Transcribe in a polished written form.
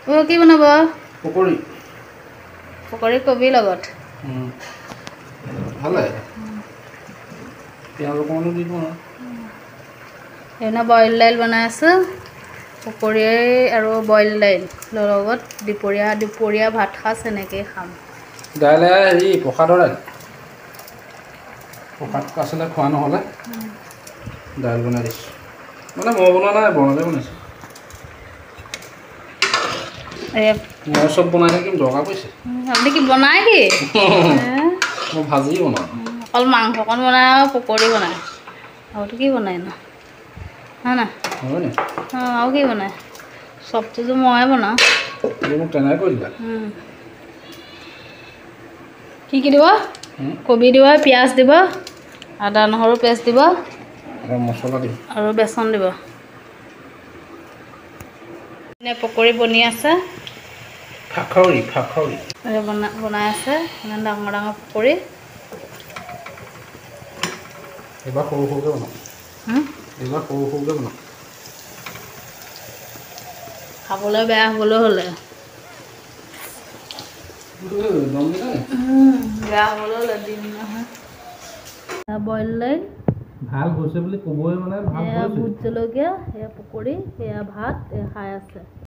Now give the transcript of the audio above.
কি বনাব? পকৰি। পকৰি কবি লগত। ভালে। পিঁয়াজ অকণমানো দি দিওঁ আৰু। সেইদিনা বইল দাইল বনাই আছোঁ। পকৰি আৰু বইল দাইল লগত দুপৰীয়া ভাত সাজ এনেকেই খাম। দাইলে হেৰি প্ৰসাদৰ দাইল। প্ৰসাদ আছিলে খোৱা নহ'লে দাইল বনাই দিছোঁ। মানে মই বনোৱা নাই, বৰমালে বনাইছোঁ। মই চব বনাই থাকিম, দৰকাৰ পৰিছে। আপুনি কি বনাই কি? মই ভাজি বনাওঁ। অকল মাংসকণ বনাই আৰু পকৰি বনায়। আৰুতো কি বনাই ন? হয় নাই? হয় নি? আৰু কি বনায়? চবটোতো ময়ে বনাওঁ। মোক তেনেকৈ কৰি দিলা। কি দিব? কবি দিব, পিঁয়াজ দিব, আদা নহৰু পেষ্ট দিব আৰু মছলা দিম আৰু বেচন দিব। পকৰি বনি আছে। ফাখৰি। বনাই আছে ইমান ডাঙৰ ডাঙৰ পকৰি। এইবাৰ সৰু সৰুকৈ বনাম। খাবলৈ বেয়া হ'বলৈ হ'লে। বেয়া হ'বলৈ হ'লে দিম নহয়। বইল দাইল। ভাল হৈছে বুলি ক'বই মানে ভাল হৈছে। ভোট জলকীয়া, এয়া পকৰি, এয়া ভাত, এয়া খাই আছে।